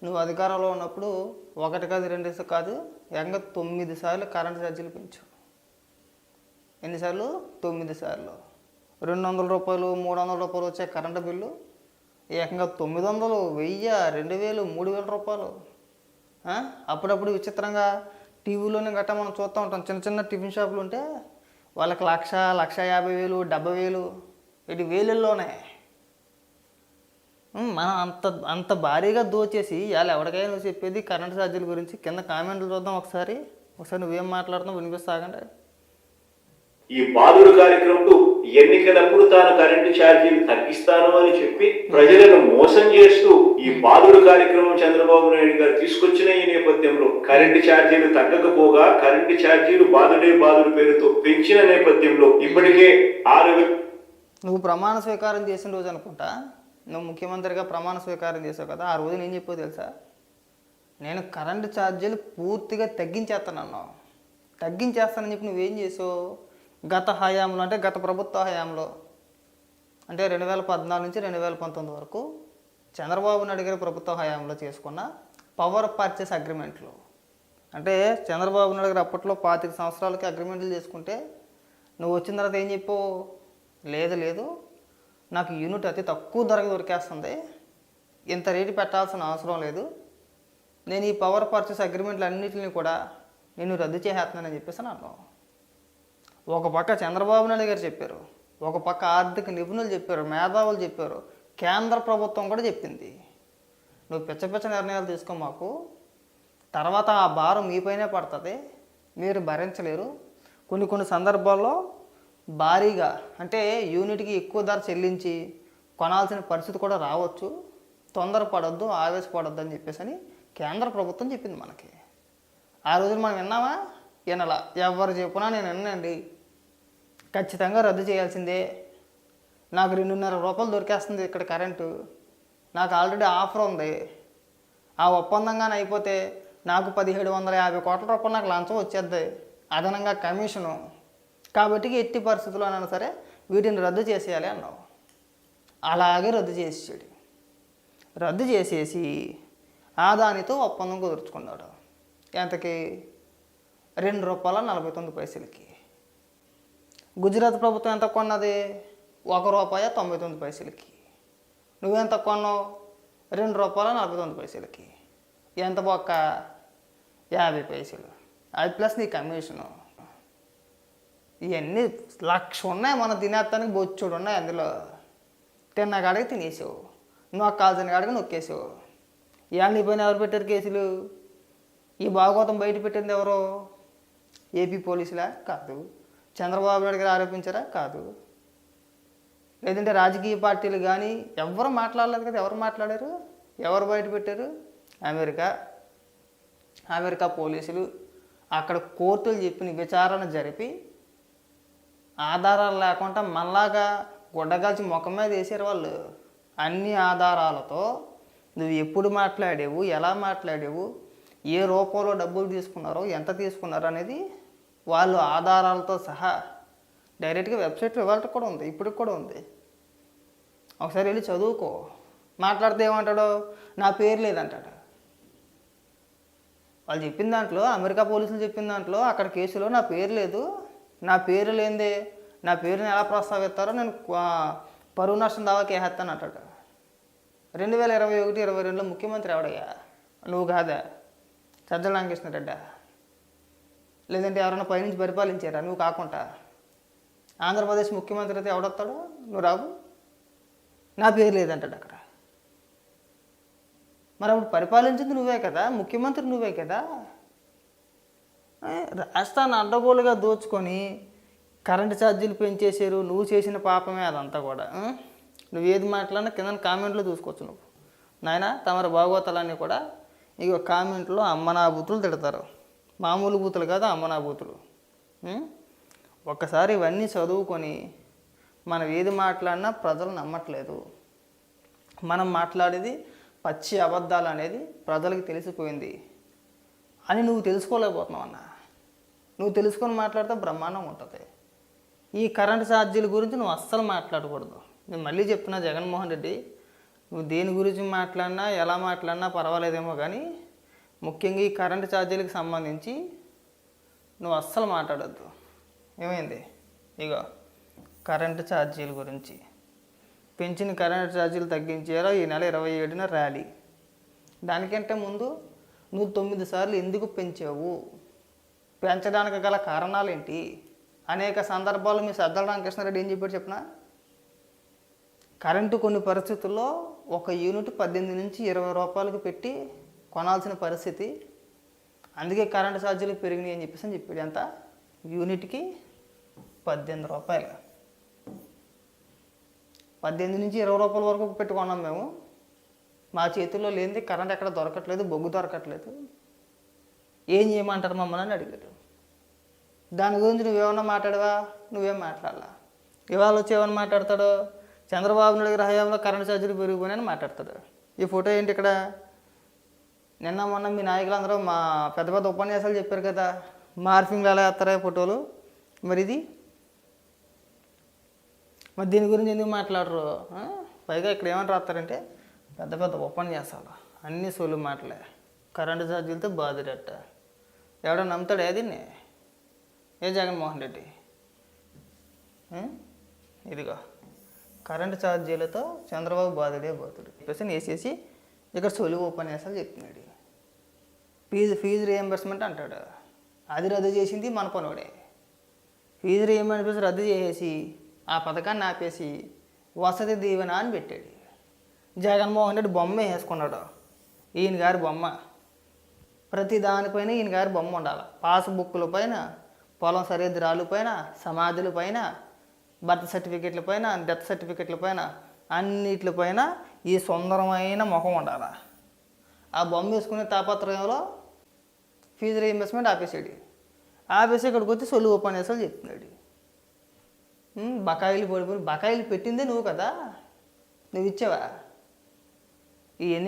నువ్వు అధికారంలో ఉన్నప్పుడు ఒకటి కాదు రెండు కాదు ఏకంగా 9 సార్లు కరెంటు ఛార్జీలు పెంచు. ఎన్నిసార్లు? 9 సార్లు. 200 రూపాయలు 300 రూపాయలు వచ్చే కరెంటు బిల్లు ఏకంగా 900, 1000, 2000, 3000 రూపాయలు. అప్పుడప్పుడు విచిత్రంగా టీవీలోనే గట్టా మనం చూస్తూ ఉంటాం. చిన్న చిన్న టిఫిన్ షాపులు ఉంటే వాళ్ళకి 1,00,000, 1,50,000, 70,000 ఇటు వేలల్లోనే. మనం అంత అంత భారీగా దోచేసి ఇవాళ ఎవరికైనా నువ్వు చెప్పేది కరెంటు ఛార్జీల గురించి కింద కామెంట్లు చూద్దాం ఒకసారి. నువ్వేం మాట్లాడుతున్నావు వినిపిస్తాగండి. ఈ బాధుడు కార్యక్రమంలో ఎన్నికలప్పుడు తాను కరెంటు ఛార్జీలు తగ్గిస్తాను అని చెప్పి ప్రజలను మోసం చేస్తూ ఈ బాధుడు కార్యక్రమం చంద్రబాబు నాయుడు గారు తీసుకొచ్చిన ఈ నేపథ్యంలో కరెంటు ఛార్జీలు తగ్గకపోగా కరెంటు ఛార్జీలు బాధుడు పేరుతో పెంచిన నేపథ్యంలో ఇప్పటికే 6,000. నువ్వు ప్రమాణ స్వీకారం చేసిన రోజు అనుకుంటా, నువ్వు ముఖ్యమంత్రిగా ప్రమాణ స్వీకారం చేసావు కదా, ఆ రోజు నేను చెప్పావు తెలుసా? నేను కరెంటు ఛార్జీలు పూర్తిగా తగ్గించేస్తానన్నావు. తగ్గించేస్తానని చెప్పి నువ్వేం చేసావు? గత హయాంలో అంటే గత ప్రభుత్వ హయాంలో అంటే 2014 నుంచి 2019 వరకు చంద్రబాబు నాయుడు గారి ప్రభుత్వ హయాంలో చేసుకున్న పవర్ పర్చేస్ అగ్రిమెంట్లు. అంటే చంద్రబాబు నాయుడు గారు అప్పట్లో 25 సంవత్సరాలకి అగ్రిమెంట్లు చేసుకుంటే నువ్వు వచ్చిన తర్వాత ఏం చెప్పావు? లేదు నాకు యూనిట్ అతి తక్కువ ధరకు దొరికేస్తుంది, ఇంత రేటు పెట్టాల్సిన అవసరం లేదు, నేను ఈ పవర్ పర్చేస్ అగ్రిమెంట్లు అన్నింటినీ కూడా నేను రద్దు చేసేస్తున్నానని చెప్పేసి అన్నాను. ఒక పక్క చంద్రబాబు నాయుడు గారు చెప్పారు, ఒక పక్క ఆర్థిక నిపుణులు చెప్పారు, మేధావులు చెప్పారు, కేంద్ర ప్రభుత్వం కూడా చెప్పింది. నువ్వు పిచ్చ నిర్ణయాలు తీసుకో మాకు, తర్వాత ఆ భారం మీపైనే పడుతుంది, మీరు భరించలేరు. కొన్ని సందర్భాల్లో భారీగా అంటే యూనిట్కి ఎక్కువ ధర చెల్లించి కొనాల్సిన పరిస్థితి కూడా రావచ్చు, తొందరపడొద్దు, ఆవేశపడొద్దు అని చెప్పేసి అని కేంద్ర ప్రభుత్వం చెప్పింది మనకి. ఆ రోజున మనం విన్నామా? వినలా. ఎవరు చెప్పినా నేను వినండి, ఖచ్చితంగా రద్దు చేయాల్సిందే, నాకు 2.5 రూపాయలు దొరికేస్తుంది ఇక్కడ కరెంటు, నాకు ఆల్రెడీ ఆఫర్ ఉంది, ఆ ఒప్పందంగానే అయిపోతే నాకు 1,750 కోట్ల రూపాయలు నాకు లంచం వచ్చేద్ది, అదనంగా కమిషను, కాబట్టి ఎట్టి పరిస్థితుల్లోనైనా సరే వీటిని రద్దు చేసేయాలి అన్నావు. అలాగే రద్దు చేసేసాడు. రద్దు చేసేసి ఆదానితో ఒప్పందం కుదుర్చుకున్నాడు. ఎంతకి? ₹2.49. గుజరాత్ ప్రభుత్వం ఎంత కొన్నది? ₹1.99. నువ్వెంత కొన్నావు? ₹2.49. ఎంత బొక్క? 50 పైసలు. అది ప్లస్ నీ కమిషను. ఇవన్నీ 1,00,000 ఉన్నాయి, మన తినేస్తానికి బొచ్చుడు ఉన్నాయి. అందులో తిన్న కాడికి తినేసావు, నొక్కాల్సిన కాడికి నొక్కేసావు. ఇవాళ నీ పైన ఎవరు పెట్టారు కేసులు? ఈ భాగవతం బయట పెట్టింది ఎవరు? ఏపీ పోలీసులా? కాదు. చంద్రబాబు నాయుడు గారు ఆరోపించారా? కాదు. లేదంటే రాజకీయ పార్టీలు కానీ ఎవరు మాట్లాడలేదు కదా. ఎవరు మాట్లాడారు? ఎవరు బయట పెట్టారు? అమెరికా పోలీసులు అక్కడ కోర్టులు చెప్పిన విచారణ జరిపి ఆధారాలు లేకుండా మనలాగా గుడ్డగాల్చి ముఖం మీద వేసారు వాళ్ళు. అన్ని ఆధారాలతో నువ్వు ఎప్పుడు మాట్లాడేవు, ఎలా మాట్లాడేవు, ఏ రూపంలో డబ్బులు తీసుకున్నారో, ఎంత తీసుకున్నారో అనేది వాళ్ళు ఆధారాలతో సహా డైరెక్ట్గా వెబ్సైట్లో ఇవాళ కూడా ఉంది, ఇప్పటికి కూడా ఉంది. ఒకసారి వెళ్ళి చదువుకో. మాట్లాడితే ఏమంటాడో? నా పేరు లేదంటాడు. వాళ్ళు చెప్పిన దాంట్లో, అమెరికా పోలీసులు చెప్పిన దాంట్లో అక్కడ కేసులో నా పేరు లేదు, నా పేరు లేనిదే నా పేరుని ఎలా ప్రస్తావిస్తారో నేను పరువు నష్టం దావాకి వేసేస్తాను అంటాడు. 2021-22లో ముఖ్యమంత్రి ఎవడయ్యా? నువ్వు కాదా? సజ్జల రామకృష్ణారెడ్డా? లేదంటే ఎవరైనా పైనుంచి పరిపాలించారా? నువ్వు కాకుండా ఆంధ్రప్రదేశ్ ముఖ్యమంత్రి అయితే ఎవడొస్తాడు? నువ్వు రావు. నా పేరు లేదంటాడు అక్కడ. మరి అప్పుడు పరిపాలించింది నువ్వే కదా, ముఖ్యమంత్రి నువ్వే కదా. రాష్ట్రాన్ని అడ్డగోలుగా దోచుకొని కరెంటు ఛార్జీలు పెంచేసారు. నువ్వు చేసిన పాపమే అదంతా కూడా. నువ్వు ఏది మాట్లాడినా కింద కామెంట్లో చూసుకోవచ్చు. నువ్వు నాయన తమరి భాగవతాలన్నీ కూడా ఇక కామెంట్లో అమ్మనా బూతులు తిడతారు. మామూలు బూతులు కాదు, అమ్మనా బూతులు. ఒక్కసారి ఇవన్నీ చదువుకొని మనం ఏది మాట్లాడినా ప్రజలు నమ్మట్లేదు. మనం మాట్లాడేది పచ్చి అబద్ధాలు అనేది ప్రజలకు తెలిసిపోయింది అని నువ్వు తెలుసుకోలేకపోతున్నావు అన్న. నువ్వు తెలుసుకొని మాట్లాడితే బ్రహ్మాండంగా ఉంటుంది. ఈ కరెంటు ఛార్జీల గురించి నువ్వు అస్సలు మాట్లాడకూడదు. నేను మళ్ళీ చెప్తున్నా, జగన్మోహన్ రెడ్డి నువ్వు దేని గురించి మాట్లాడినా ఎలా మాట్లాడినా పర్వాలేదేమో కానీ ముఖ్యంగా ఈ కరెంటు ఛార్జీలకు సంబంధించి నువ్వు అస్సలు మాట్లాడద్దు. ఏమైంది? ఇగో కరెంటు ఛార్జీల గురించి పెంచిన కరెంటు ఛార్జీలు తగ్గించారో ఈ నెల 27న ర్యాలీ. దానికంటే ముందు నువ్వు 9 సార్లు ఎందుకు పెంచావు, పెంచడానికి గల కారణాలు ఏంటి? అనేక సందర్భాలు మీ సజ్జల రామకృష్ణారెడ్డి ఏం చెప్పాడు చెప్పనా? కరెంటు కొన్ని పరిస్థితుల్లో 1 యూనిట్ 18 నుంచి 20 రూపాయలకు పెట్టి కొనాల్సిన పరిస్థితి, అందుకే కరెంటు ఛార్జీలు పెరిగినాయి అని చెప్పేసి చెప్పాడు. ఎంత? యూనిట్కి 18 రూపాయలు. 18 నుంచి 20 రూపాయల వరకు పెట్టుకున్నాం మేము. మా చేతుల్లో లేనిది కరెంట్ ఎక్కడ దొరకట్లేదు, బొగ్గు దొరకట్లేదు, ఏం చేయమంటారు మమ్మల్ని అని అడిగాడు. దాని గురించి నువ్వేమన్నా మాట్లాడవా? నువ్వేం మాట్లాడాలా? ఇవాళ వచ్చి ఏమన్నా మాట్లాడతాడు? చంద్రబాబు నాయుడు గారి హయాంలో కరెంటు ఛార్జీలు పెరిగిపోయినాయని మాట్లాడతాడు. ఈ ఫోటో ఏంటి ఇక్కడ? నిన్న మొన్న మీ నాయకులందరూ మా పెద్ద పెద్ద ఉపన్యాసాలు చెప్పారు కదా, మార్ఫింగ్లు ఎలా వేస్తారా ఫోటోలు. మరి ఇది మరి దీని గురించి ఎందుకు మాట్లాడరు? పైగా ఇక్కడ ఏమని రాస్తారంటే పెద్ద పెద్ద ఉపన్యాసాలు, అన్నీ సొల్లు మాటలే, కరెంటు ఛార్జీలతో బాధుడట. ఎవడో నమ్ముతాడే దీన్ని? ఏ జగన్మోహన్ రెడ్డి? ఇదిగో కరెంటు ఛార్జీలతో చంద్రబాబు బాధుడే బాధుడు చెప్పేసి వేసేసి ఇక్కడ సొలువు ఉపన్యాసాలు చెప్తున్నాడు. ఫీజు రియంబర్స్మెంట్ అంటాడు. అది రద్దు చేసింది మన పనుడే. ఫీజు రియంబర్స్మెంట్ రద్దు చేసేసి ఆ పథకాన్ని ఆపేసి వసతి దీవెన అని పెట్టాడు. జగన్మోహన్ రెడ్డి బొమ్మ వేసుకున్నాడు. ఈయన గారి బొమ్మ, ప్రతి దానిపైన ఈయన గారి బొమ్మ ఉండాలి. పాస్బుక్ల పైన, పొలం సరిహద్దురాలు పైన, సమాధుల పైన, బర్త్ సర్టిఫికెట్ల పైన, డెత్ సర్టిఫికెట్ల పైన, అన్నిట్లపైన ఈ సుందరమైన ముఖం ఉండాలి. ఆ బొమ్మ వేసుకునే తాపత్రయంలో ఫీజు రీయింబర్స్మెంట్ ఆపేసాడు. ఆపేసి ఇక్కడికి వచ్చి సొల్లు ఉపన్యాసాలు చెప్తున్నాడు. బకాయిలు పడిపోయి, బకాయిలు పెట్టిందే నువ్వు కదా, నువ్వు ఇచ్చావా? ఈ